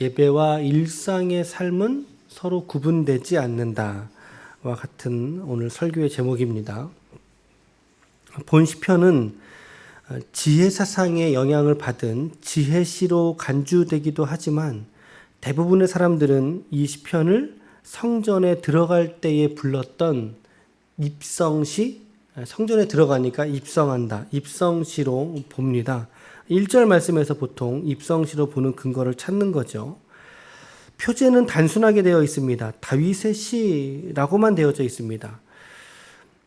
예배와 일상의 삶은 서로 구분되지 않는다와 같은 오늘 설교의 제목입니다. 본 시편은 지혜 사상의 영향을 받은 지혜시로 간주되기도 하지만 대부분의 사람들은 이 시편을 성전에 들어갈 때에 불렀던 입성시, 성전에 들어가니까 입성한다, 입성시로 봅니다. 1절 말씀에서 보통 입성시로 보는 근거를 찾는 거죠. 표제는 단순하게 되어 있습니다. 다윗의 시라고만 되어져 있습니다.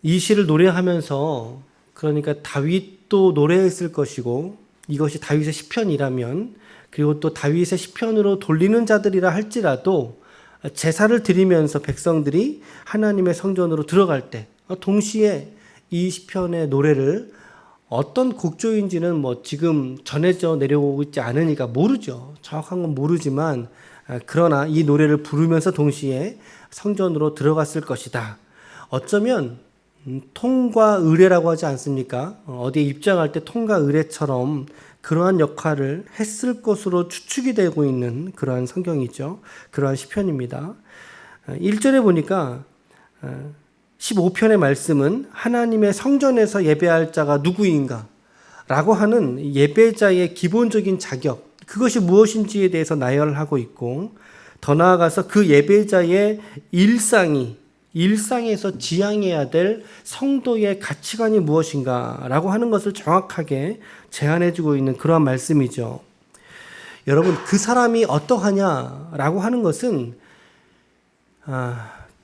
이 시를 노래하면서, 그러니까 다윗도 노래했을 것이고 이것이 다윗의 시편이라면, 그리고 또 다윗의 시편으로 돌리는 자들이라 할지라도 제사를 드리면서 백성들이 하나님의 성전으로 들어갈 때 동시에 이 시편의 노래를, 어떤 곡조인지는 지금 전해져 내려오고 있지 않으니까 모르죠. 정확한 건 모르지만, 그러나 이 노래를 부르면서 동시에 성전으로 들어갔을 것이다. 어쩌면 통과 의례라고 하지 않습니까? 어디에 입장할 때 통과 의례처럼 그러한 역할을 했을 것으로 추측이 되고 있는 그러한 성경이죠. 그러한 시편입니다. 1절에 보니까 15편의 말씀은 하나님의 성전에서 예배할 자가 누구인가? 라고 하는 예배자의 기본적인 자격, 그것이 무엇인지에 대해서 나열하고 있고, 더 나아가서 그 예배자의 일상에서 지향해야 될 성도의 가치관이 무엇인가 라고 하는 것을 정확하게 제안해주고 있는 그러한 말씀이죠. 여러분, 그 사람이 어떠하냐라고 하는 것은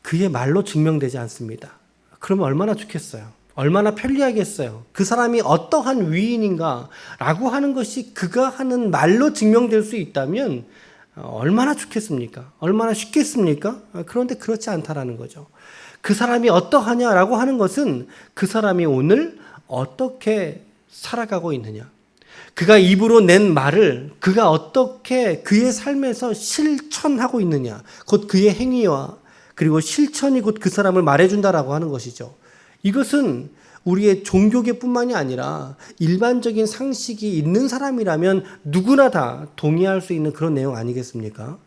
그의 말로 증명되지 않습니다. 그러면 얼마나 좋겠어요. 얼마나 편리하겠어요. 그 사람이 어떠한 위인인가 라고 하는 것이 그가 하는 말로 증명될 수 있다면 얼마나 좋겠습니까? 얼마나 쉽겠습니까? 그런데 그렇지 않다라는 거죠. 그 사람이 어떠하냐라고 하는 것은 그 사람이 오늘 어떻게 살아가고 있느냐, 그가 입으로 낸 말을 그가 어떻게 그의 삶에서 실천하고 있느냐, 곧 그의 행위와 그리고 실천이 곧 그 사람을 말해준다라고 하는 것이죠. 이것은 우리의 종교계뿐만이 아니라 일반적인 상식이 있는 사람이라면 누구나 다 동의할 수 있는 그런 내용 아니겠습니까?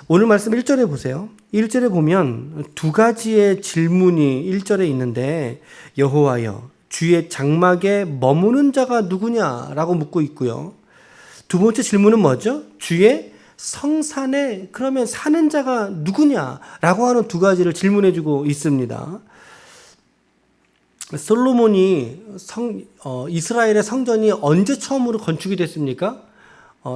오늘 말씀 1절에 보세요. 1절에 보면 두 가지의 질문이 1절에 있는데, 여호와여 주의 장막에 머무는 자가 누구냐라고 묻고 있고요. 두 번째 질문은 뭐죠? 주의 성산에 그러면 사는 자가 누구냐라고 하는 두 가지를 질문해주고 있습니다. 솔로몬이 이스라엘의 성전이 언제 처음으로 건축이 됐습니까?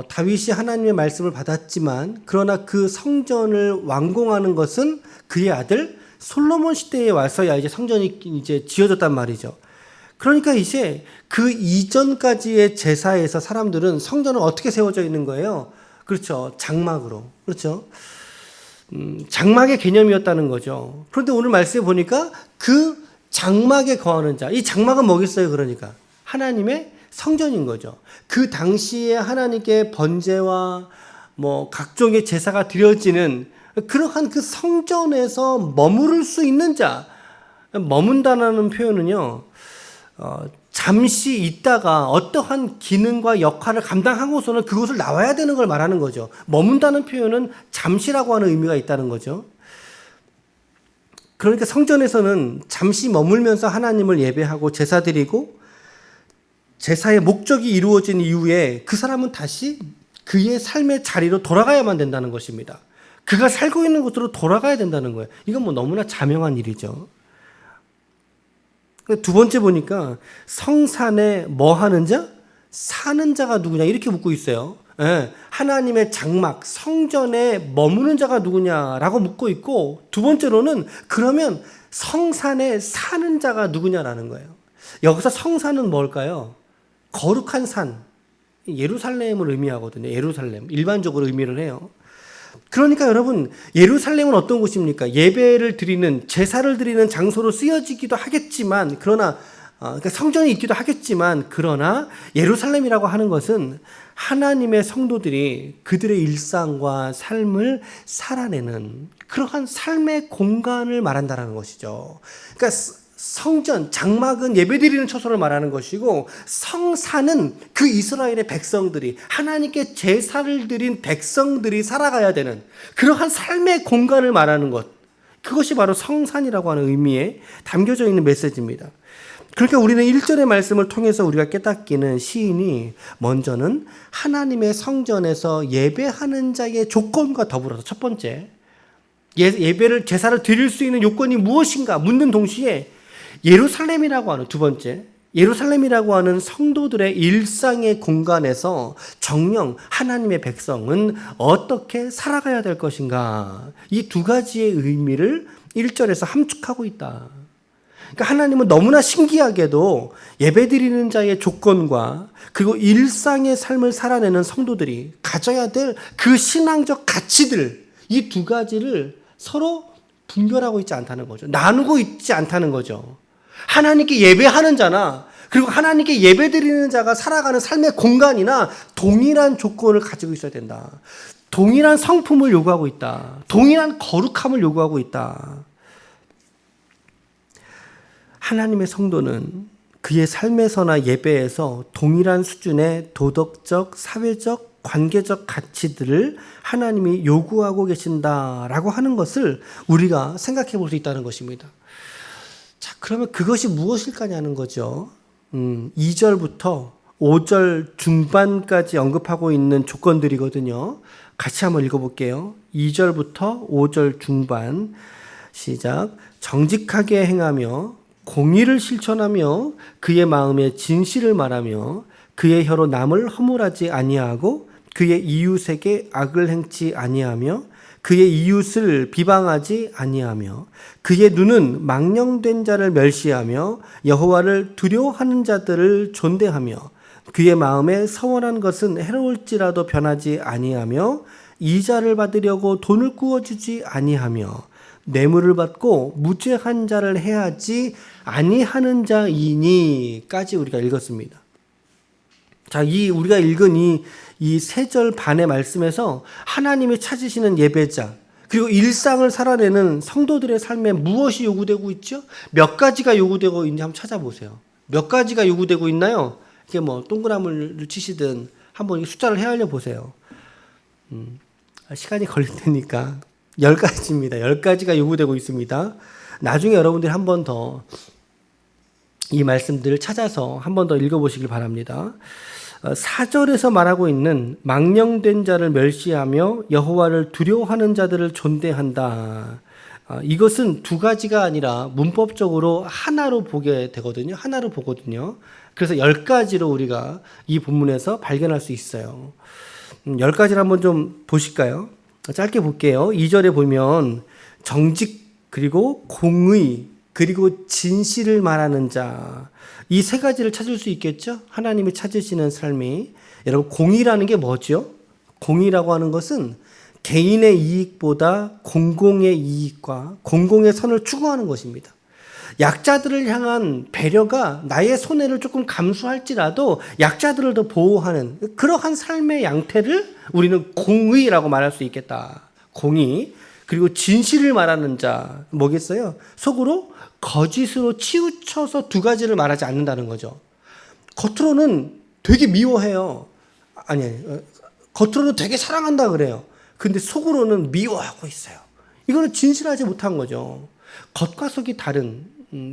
다윗이 하나님의 말씀을 받았지만, 그러나 그 성전을 완공하는 것은 그의 아들 솔로몬 시대에 와서야 이제 성전이 이제 지어졌단 말이죠. 그러니까 이제 그 이전까지의 제사에서 사람들은 성전은 어떻게 세워져 있는 거예요? 그렇죠. 장막으로. 그렇죠. 장막의 개념이었다는 거죠. 그런데 오늘 말씀에 보니까 그 장막에 거하는 자, 이 장막은 뭐겠어요? 그러니까 하나님의 성전인 거죠. 그 당시에 하나님께 번제와 각종의 제사가 드려지는 그러한 그 성전에서 머무를 수 있는 자, 머문다라는 표현은요, 잠시 있다가 어떠한 기능과 역할을 감당하고서는 그곳을 나와야 되는 걸 말하는 거죠. 머문다는 표현은 잠시라고 하는 의미가 있다는 거죠. 그러니까 성전에서는 잠시 머물면서 하나님을 예배하고 제사드리고, 제사의 목적이 이루어진 이후에 그 사람은 다시 그의 삶의 자리로 돌아가야만 된다는 것입니다. 그가 살고 있는 곳으로 돌아가야 된다는 거예요. 이건 너무나 자명한 일이죠. 두 번째 보니까 성산에 뭐 하는 자? 사는 자가 누구냐? 이렇게 묻고 있어요. 하나님의 장막, 성전에 머무는 자가 누구냐라고 묻고 있고, 두 번째로는 그러면 성산에 사는 자가 누구냐라는 거예요. 여기서 성산은 뭘까요? 거룩한 산, 예루살렘을 의미하거든요. 예루살렘, 일반적으로 의미를 해요. 그러니까 여러분, 예루살렘은 어떤 곳입니까? 예배를 드리는, 제사를 드리는 장소로 쓰여지기도 하겠지만, 그러나 그러니까 성전이 있기도 하겠지만, 그러나 예루살렘이라고 하는 것은 하나님의 성도들이 그들의 일상과 삶을 살아내는 그러한 삶의 공간을 말한다는 것이죠. 그러니까 성전, 장막은 예배드리는 처소를 말하는 것이고 성산은 그 이스라엘의 백성들이 하나님께 제사를 드린 백성들이 살아가야 되는 그러한 삶의 공간을 말하는 것. 그것이 바로 성산이라고 하는 의미에 담겨져 있는 메시지입니다. 그러니까 우리는 1절의 말씀을 통해서 우리가 깨닫기는 시인이 먼저는 하나님의 성전에서 예배하는 자의 조건과 더불어서 첫 번째 예배를 제사를 드릴 수 있는 요건이 무엇인가 묻는 동시에 예루살렘이라고 하는 두 번째 예루살렘이라고 하는 성도들의 일상의 공간에서 정녕 하나님의 백성은 어떻게 살아가야 될 것인가 이 두 가지의 의미를 1절에서 함축하고 있다. 그러니까 하나님은 너무나 신기하게도 예배드리는 자의 조건과 그리고 일상의 삶을 살아내는 성도들이 가져야 될 그 신앙적 가치들 이 두 가지를 서로 분별하고 있지 않다는 거죠. 나누고 있지 않다는 거죠. 하나님께 예배하는 자나 그리고 하나님께 예배드리는 자가 살아가는 삶의 공간이나 동일한 조건을 가지고 있어야 된다. 동일한 성품을 요구하고 있다. 동일한 거룩함을 요구하고 있다. 하나님의 성도는 그의 삶에서나 예배에서 동일한 수준의 도덕적, 사회적, 관계적 가치들을 하나님이 요구하고 계신다라고 하는 것을 우리가 생각해 볼 수 있다는 것입니다. 자, 그러면 그것이 무엇일까냐는 거죠. 2절부터 5절 중반까지 언급하고 있는 조건들이거든요. 같이 한번 읽어볼게요. 2절부터 5절 중반 시작. 정직하게 행하며 공의를 실천하며 그의 마음에 진실을 말하며 그의 혀로 남을 허물하지 아니하고 그의 이웃에게 악을 행치 아니하며 그의 이웃을 비방하지 아니하며 그의 눈은 망령된 자를 멸시하며 여호와를 두려워하는 자들을 존대하며 그의 마음에 서원한 것은 해로울지라도 변하지 아니하며 이자를 받으려고 돈을 구워주지 아니하며 뇌물을 받고 무죄한 자를 해하지 아니하는 자이니까지 우리가 읽었습니다. 자, 우리가 읽은 이 세 절 반의 말씀에서 하나님이 찾으시는 예배자 그리고 일상을 살아내는 성도들의 삶에 무엇이 요구되고 있죠? 몇 가지가 요구되고 있는지 한번 찾아보세요. 몇 가지가 요구되고 있나요? 이게 뭐 동그라미를 치시든 한번 숫자를 헤아려 보세요. 시간이 걸릴 테니까 10가지입니다. 10가지가 요구되고 있습니다. 나중에 여러분들이 한 번 더 이 말씀들을 찾아서 한 번 더 읽어보시길 바랍니다. 4절에서 말하고 있는 망령된 자를 멸시하며 여호와를 두려워하는 자들을 존대한다. 이것은 두 가지가 아니라 문법적으로 하나로 보게 되거든요. 하나로 보거든요. 그래서 10가지로 우리가 이 본문에서 발견할 수 있어요. 10가지를 한번 좀 보실까요? 짧게 볼게요. 2절에 보면 정직 그리고 공의 그리고 진실을 말하는 자 이 세 가지를 찾을 수 있겠죠? 하나님이 찾으시는 삶이. 여러분 공의라는 게 뭐죠? 공의라고 하는 것은 개인의 이익보다 공공의 이익과 공공의 선을 추구하는 것입니다. 약자들을 향한 배려가 나의 손해를 조금 감수할지라도 약자들을 더 보호하는 그러한 삶의 양태를 우리는 공의라고 말할 수 있겠다. 공의. 그리고 진실을 말하는 자 뭐겠어요? 속으로 거짓으로 치우쳐서 두 가지를 말하지 않는다는 거죠. 겉으로는 되게 미워해요. 겉으로는 되게 사랑한다 그래요. 근데 속으로는 미워하고 있어요. 이거는 진실하지 못한 거죠. 겉과 속이 다른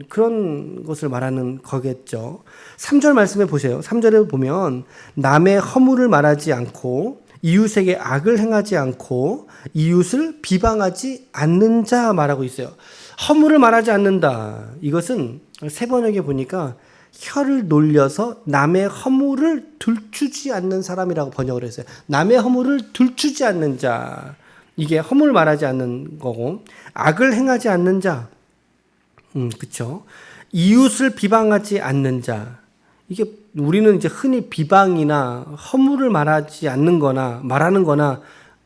그런 것을 말하는 거겠죠. 3절 말씀해 보세요. 3절에 보면 남의 허물을 말하지 않고 이웃에게 악을 행하지 않고 이웃을 비방하지 않는 자 말하고 있어요. 허물을 말하지 않는다. 이것은 세 번역에 보니까 혀를 놀려서 남의 허물을 들추지 않는 사람이라고 번역을 했어요. 남의 허물을 들추지 않는 자. 이게 허물을 말하지 않는 거고 악을 행하지 않는 자. 그렇죠. 이웃을 비방하지 않는 자. 이게 우리는 이제 흔히 비방이나 허물을 말하지 않는 거나 말하는 거나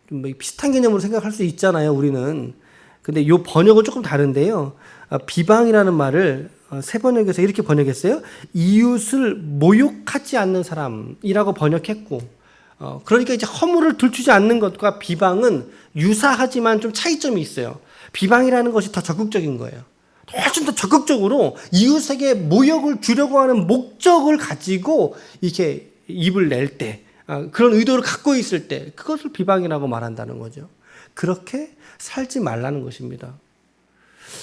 좀 비슷한 개념으로 생각할 수 있잖아요, 우리는. 근데 이 번역은 조금 다른데요. 비방이라는 말을 세 번역에서 이렇게 번역했어요. 이웃을 모욕하지 않는 사람이라고 번역했고, 그러니까 이제 허물을 들추지 않는 것과 비방은 유사하지만 좀 차이점이 있어요. 비방이라는 것이 더 적극적인 거예요. 훨씬 더 적극적으로 이웃에게 모욕을 주려고 하는 목적을 가지고 이렇게 입을 낼 때, 그런 의도를 갖고 있을 때 그것을 비방이라고 말한다는 거죠. 그렇게 살지 말라는 것입니다.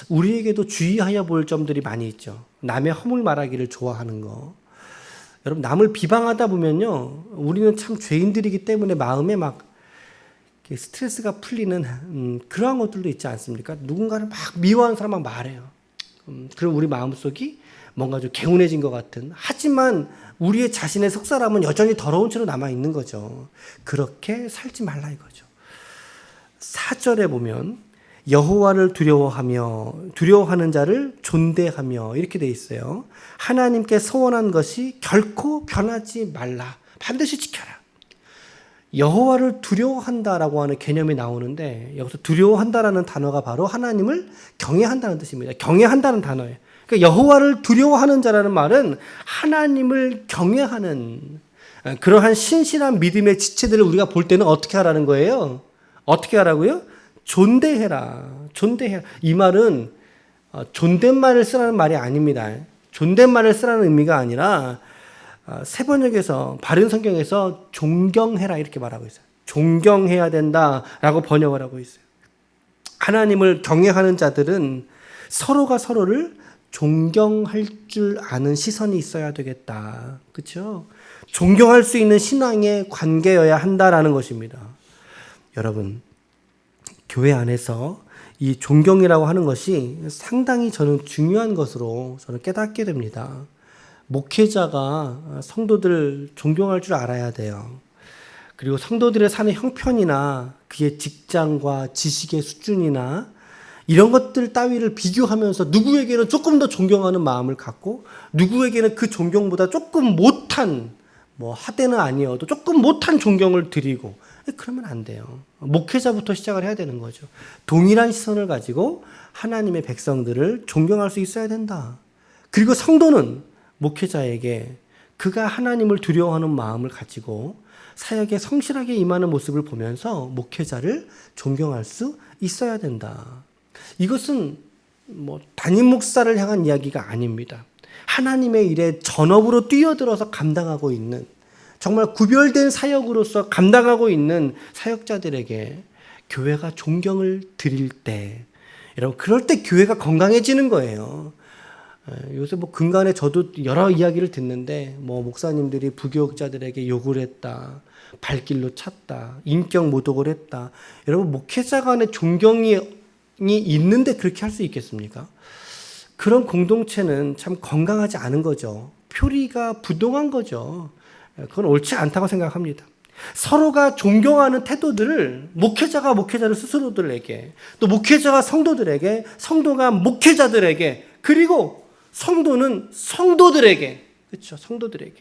우리에게도 주의하여 볼 점들이 많이 있죠. 남의 허물 말하기를 좋아하는 거. 여러분, 남을 비방하다 보면요, 우리는 참 죄인들이기 때문에 마음에 막 스트레스가 풀리는 그러한 것들도 있지 않습니까? 누군가를 막 미워하는 사람 막 말해요. 그럼 우리 마음속이 뭔가 좀 개운해진 것 같은, 하지만 우리의 자신의 속사람은 여전히 더러운 채로 남아있는 거죠. 그렇게 살지 말라 이거죠. 4절에 보면 여호와를 두려워하는 자를 존대하며 이렇게 돼 있어요. 하나님께 서원한 것이 결코 변하지 말라. 반드시 지켜라. 여호와를 두려워한다라고 하는 개념이 나오는데, 여기서 두려워한다라는 단어가 바로 하나님을 경외한다는 뜻입니다. 경외한다는 단어예요. 그러니까 여호와를 두려워하는 자라는 말은 하나님을 경외하는 그러한 신실한 믿음의 지체들을 우리가 볼 때는 어떻게 하라는 거예요? 어떻게 하라고요? 존대해라. 존대해라. 이 말은 존댓말을 쓰라는 말이 아닙니다. 존댓말을 쓰라는 의미가 아니라 새 번역에서, 바른 성경에서 존경해라 이렇게 말하고 있어요. 존경해야 된다라고 번역을 하고 있어요. 하나님을 경외하는 자들은 서로가 서로를 존경할 줄 아는 시선이 있어야 되겠다. 그렇죠? 존경할 수 있는 신앙의 관계여야 한다라는 것입니다. 여러분, 교회 안에서 이 존경이라고 하는 것이 상당히 저는 중요한 것으로 저는 깨닫게 됩니다. 목회자가 성도들 존경할 줄 알아야 돼요. 그리고 성도들의 사는 형편이나 그의 직장과 지식의 수준이나 이런 것들 따위를 비교하면서 누구에게는 조금 더 존경하는 마음을 갖고 누구에게는 그 존경보다 조금 못한, 하대는 아니어도 조금 못한 존경을 드리고, 그러면 안 돼요. 목회자부터 시작을 해야 되는 거죠. 동일한 시선을 가지고 하나님의 백성들을 존경할 수 있어야 된다. 그리고 성도는 목회자에게 그가 하나님을 두려워하는 마음을 가지고 사역에 성실하게 임하는 모습을 보면서 목회자를 존경할 수 있어야 된다. 이것은 담임 목사를 향한 이야기가 아닙니다. 하나님의 일에 전업으로 뛰어들어서 감당하고 있는, 정말 구별된 사역으로서 감당하고 있는 사역자들에게 교회가 존경을 드릴 때, 여러분, 그럴 때 교회가 건강해지는 거예요. 요새 근간에 저도 여러 이야기를 듣는데, 목사님들이 부교육자들에게 욕을 했다, 발길로 찼다, 인격 모독을 했다. 여러분, 목회자 간의 존경이 있는데 그렇게 할 수 있겠습니까? 그런 공동체는 참 건강하지 않은 거죠. 표리가 부동한 거죠. 그건 옳지 않다고 생각합니다. 서로가 존경하는 태도들을 목회자가 목회자를 스스로들에게, 또 목회자가 성도들에게, 성도가 목회자들에게, 그리고 성도는 성도들에게, 그렇죠? 성도들에게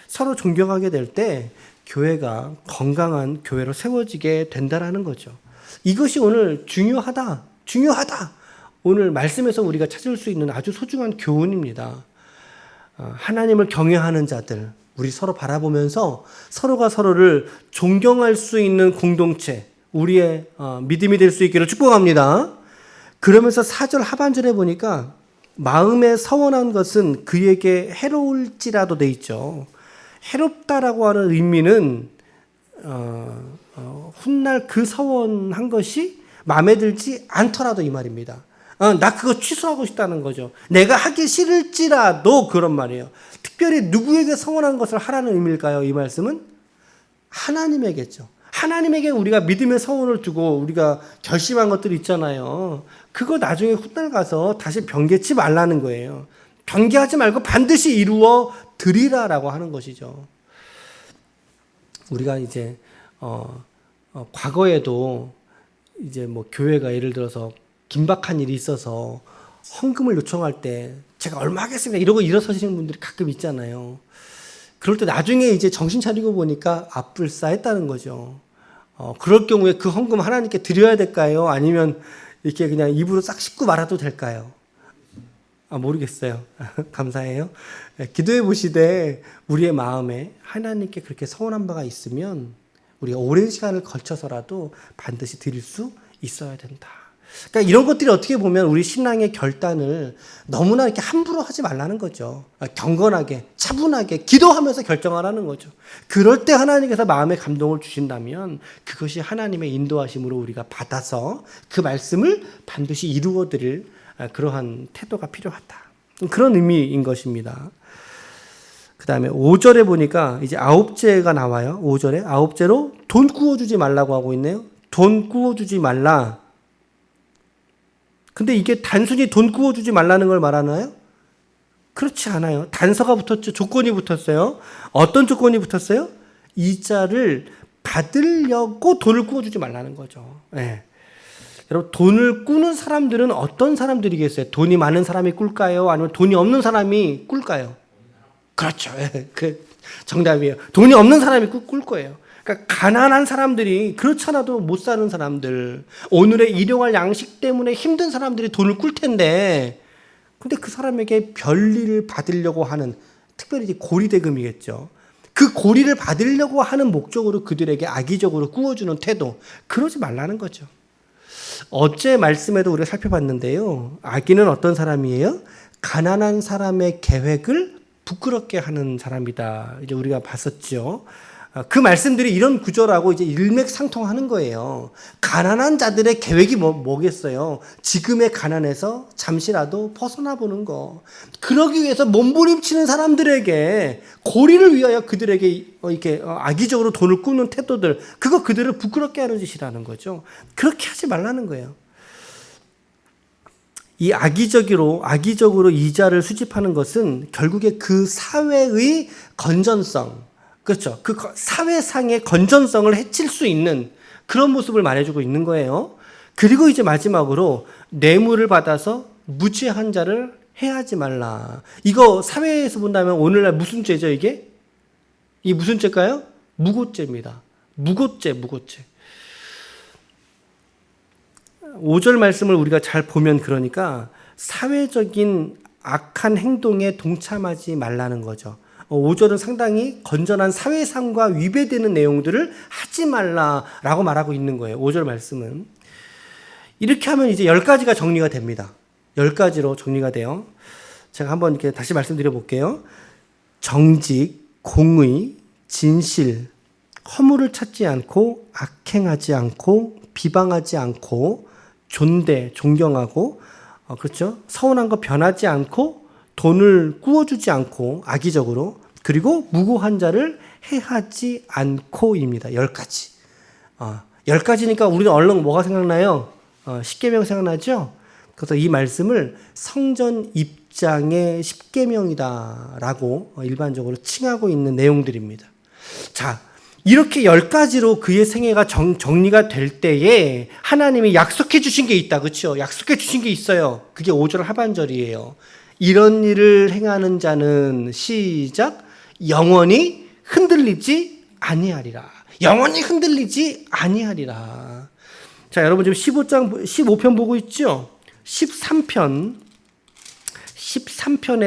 서로 존경하게 될 때 교회가 건강한 교회로 세워지게 된다라는 거죠. 이것이 오늘 중요하다. 오늘 말씀에서 우리가 찾을 수 있는 아주 소중한 교훈입니다. 하나님을 경외하는 자들, 우리 서로 바라보면서 서로가 서로를 존경할 수 있는 공동체, 우리의 믿음이 될 수 있기를 축복합니다. 그러면서 4절 하반절에 보니까 마음에 서원한 것은 그에게 해로울지라도 돼 있죠. 해롭다라고 하는 의미는 훗날 그 서원한 것이 마음에 들지 않더라도 이 말입니다. 나 그거 취소하고 싶다는 거죠. 내가 하기 싫을지라도 그런 말이에요. 특별히 누구에게 서원한 것을 하라는 의미일까요? 이 말씀은 하나님에게죠. 하나님에게 우리가 믿음의 서원을 두고 우리가 결심한 것들이 있잖아요. 그거 나중에 훗날 가서 다시 변개치 말라는 거예요. 변개하지 말고 반드시 이루어 드리라라고 하는 것이죠. 우리가 이제 과거에도 이제 교회가 예를 들어서 긴박한 일이 있어서 헌금을 요청할 때 제가 얼마 하겠습니다 이러고 일어서시는 분들이 가끔 있잖아요. 그럴 때 나중에 이제 정신 차리고 보니까 앞불싸했다는 거죠. 그럴 경우에 그 헌금 하나님께 드려야 될까요? 아니면 이렇게 그냥 입으로 싹 씻고 말아도 될까요? 모르겠어요. 감사해요. 기도해 보시되 우리의 마음에 하나님께 그렇게 서원한 바가 있으면 우리가 오랜 시간을 걸쳐서라도 반드시 드릴 수 있어야 된다. 그러니까 이런 것들이 어떻게 보면 우리 신앙의 결단을 너무나 이렇게 함부로 하지 말라는 거죠. 경건하게, 차분하게, 기도하면서 결정하라는 거죠. 그럴 때 하나님께서 마음의 감동을 주신다면 그것이 하나님의 인도하심으로 우리가 받아서 그 말씀을 반드시 이루어 드릴 그러한 태도가 필요하다. 그런 의미인 것입니다. 그 다음에 5절에 보니까 이제 9제가 나와요. 5절에 9제로 돈 구워주지 말라고 하고 있네요. 돈 구워주지 말라. 근데 이게 단순히 돈 구워주지 말라는 걸 말하나요? 그렇지 않아요. 단서가 붙었죠. 조건이 붙었어요. 어떤 조건이 붙었어요? 이자를 받으려고 돈을 구워주지 말라는 거죠. 네. 여러분, 돈을 꾸는 사람들은 어떤 사람들이겠어요? 돈이 많은 사람이 꿀까요? 아니면 돈이 없는 사람이 꿀까요? 그렇죠. 그 정답이에요. 돈이 없는 사람이 꿀 거예요. 그러니까 가난한 사람들이 그렇잖아도 못 사는 사람들, 오늘의 일용할 양식 때문에 힘든 사람들이 돈을 꿀 텐데, 근데 그 사람에게 별일을 받으려고 하는, 특별히 고리대금이겠죠. 그 고리를 받으려고 하는 목적으로 그들에게 악의적으로 구워주는 태도, 그러지 말라는 거죠. 어제 말씀에도 우리가 살펴봤는데요. 악인은 어떤 사람이에요? 가난한 사람의 계획을 부끄럽게 하는 사람이다. 이제 우리가 봤었죠. 그 말씀들이 이런 구조라고 이제 일맥상통하는 거예요. 가난한 자들의 계획이 뭐겠어요? 지금의 가난에서 잠시라도 벗어나 보는 거. 그러기 위해서 몸부림치는 사람들에게 고리를 위하여 그들에게 이렇게 악의적으로 돈을 꾸는 태도들, 그거 그들을 부끄럽게 하는 짓이라는 거죠. 그렇게 하지 말라는 거예요. 이 악의적으로 이자를 수집하는 것은 결국에 그 사회의 건전성, 그렇죠. 그 사회상의 건전성을 해칠 수 있는 그런 모습을 말해주고 있는 거예요. 그리고 이제 마지막으로 뇌물을 받아서 무죄한 자를 해하지 말라. 이거 사회에서 본다면 오늘날 무슨 죄죠, 이게? 이 무슨 죄일까요? 무고죄입니다. 무고죄. 5절 말씀을 우리가 잘 보면 그러니까 사회적인 악한 행동에 동참하지 말라는 거죠. 5절은 상당히 건전한 사회상과 위배되는 내용들을 하지 말라라고 말하고 있는 거예요. 5절 말씀은. 이렇게 하면 이제 10가지가 정리가 됩니다. 10가지로 정리가 돼요. 제가 한번 이렇게 다시 말씀드려 볼게요. 정직, 공의, 진실, 허물을 찾지 않고, 악행하지 않고, 비방하지 않고, 존경하고, 그렇죠? 서운한 거 변하지 않고, 돈을 구워주지 않고 악의적으로, 그리고 무고한 자를 해하지 않고입니다. 10가지. 10가지니까 우리는 얼른 뭐가 생각나요? 십계명 생각나죠? 그래서 이 말씀을 성전 입장의 십계명이다라고 일반적으로 칭하고 있는 내용들입니다. 자, 이렇게 10가지로 그의 생애가 정리가 될 때에 하나님이 약속해 주신 게 있다. 그렇죠? 약속해 주신 게 있어요. 그게 5절 하반절이에요. 이런 일을 행하는 자는 시작 영원히 흔들리지 아니하리라. 영원히 흔들리지 아니하리라. 자, 여러분 지금 15편 보고 있죠? 13편의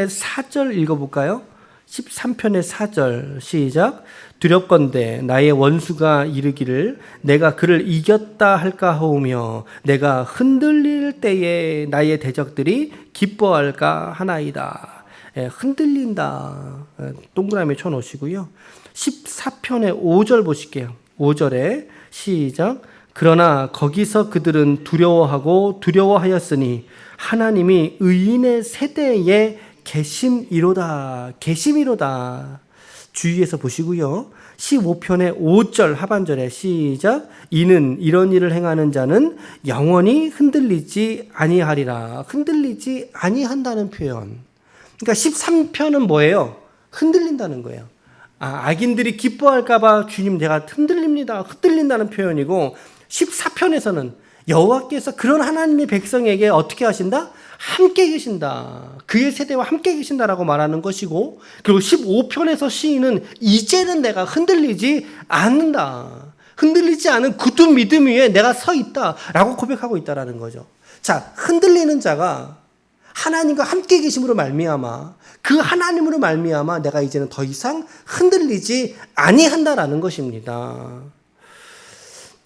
4절 읽어볼까요? 13편의 4절 시작. 두렵건대 나의 원수가 이르기를 내가 그를 이겼다 할까 하오며 내가 흔들릴 때에 나의 대적들이 기뻐할까 하나이다. 흔들린다. 동그라미 쳐놓으시고요. 14편의 5절 보실게요. 5절에 시작. 그러나 거기서 그들은 두려워하였으니 하나님이 의인의 세대에 계심이로다. 주의해서 보시고요. 15편의 5절 하반절에 시작. 이는 이런 일을 행하는 자는 영원히 흔들리지 아니하리라. 흔들리지 아니한다는 표현. 그러니까 13편은 뭐예요? 흔들린다는 거예요. 악인들이 기뻐할까봐 주님 내가 흔들린다는 표현이고, 14편에서는 여호와께서 그런 하나님의 백성에게 어떻게 하신다? 함께 계신다. 그의 세대와 함께 계신다라고 말하는 것이고, 그리고 15편에서 시인은 이제는 내가 흔들리지 않는다. 흔들리지 않은 굳은 믿음 위에 내가 서 있다라고 고백하고 있다라는 거죠. 자, 흔들리는 자가 하나님과 함께 계심으로 말미암아, 그 하나님으로 말미암아 내가 이제는 더 이상 흔들리지 아니한다라는 것입니다.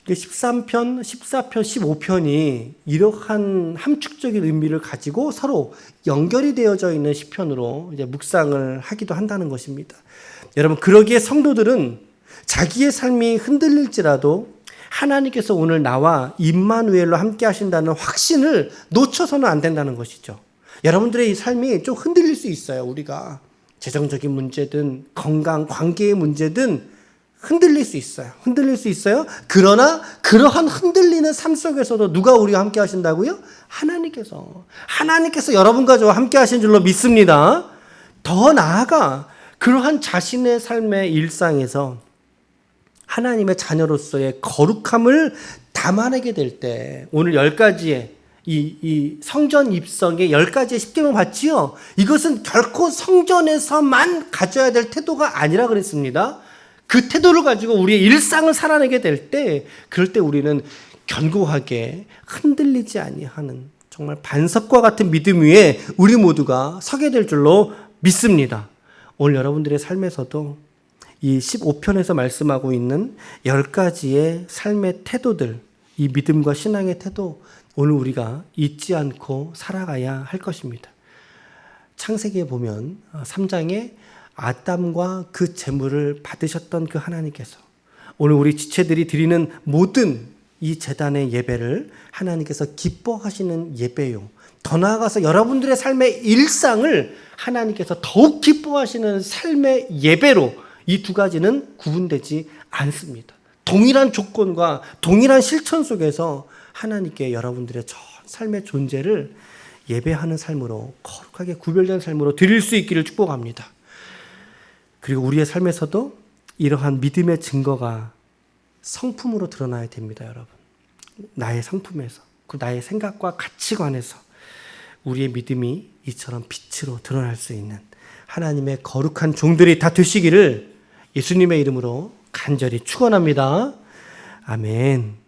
13편, 14편, 15편이 이러한 함축적인 의미를 가지고 서로 연결이 되어져 있는 시편으로 이제 묵상을 하기도 한다는 것입니다. 여러분, 그러기에 성도들은 자기의 삶이 흔들릴지라도 하나님께서 오늘 나와 임마누엘로 함께 하신다는 확신을 놓쳐서는 안 된다는 것이죠. 여러분들의 이 삶이 좀 흔들릴 수 있어요. 우리가 재정적인 문제든 건강, 관계의 문제든 흔들릴 수 있어요. 흔들릴 수 있어요. 그러나 그러한 흔들리는 삶 속에서도 누가 우리와 함께 하신다고요? 하나님께서 여러분과 저와 함께 하신 줄로 믿습니다. 더 나아가 그러한 자신의 삶의 일상에서 하나님의 자녀로서의 거룩함을 담아내게 될 때, 오늘 10가지의 이 성전 입성의 10가지의 십계명 봤지요? 이것은 결코 성전에서만 가져야 될 태도가 아니라 그랬습니다. 그 태도를 가지고 우리의 일상을 살아내게 될 때, 그럴 때 우리는 견고하게 흔들리지 아니하는 정말 반석과 같은 믿음 위에 우리 모두가 서게 될 줄로 믿습니다. 오늘 여러분들의 삶에서도 이 15편에서 말씀하고 있는 10가지의 삶의 태도들, 이 믿음과 신앙의 태도, 오늘 우리가 잊지 않고 살아가야 할 것입니다. 창세기에 보면 3장에 아담과 그 제물을 받으셨던 그 하나님께서 오늘 우리 지체들이 드리는 모든 이 제단의 예배를 하나님께서 기뻐하시는 예배요. 더 나아가서 여러분들의 삶의 일상을 하나님께서 더욱 기뻐하시는 삶의 예배로 이 두 가지는 구분되지 않습니다. 동일한 조건과 동일한 실천 속에서 하나님께 여러분들의 전 삶의 존재를 예배하는 삶으로, 거룩하게 구별된 삶으로 드릴 수 있기를 축복합니다. 그리고 우리의 삶에서도 이러한 믿음의 증거가 성품으로 드러나야 됩니다, 여러분. 나의 성품에서, 그 나의 생각과 가치관에서 우리의 믿음이 이처럼 빛으로 드러날 수 있는 하나님의 거룩한 종들이 다 되시기를 예수님의 이름으로 간절히 축원합니다. 아멘.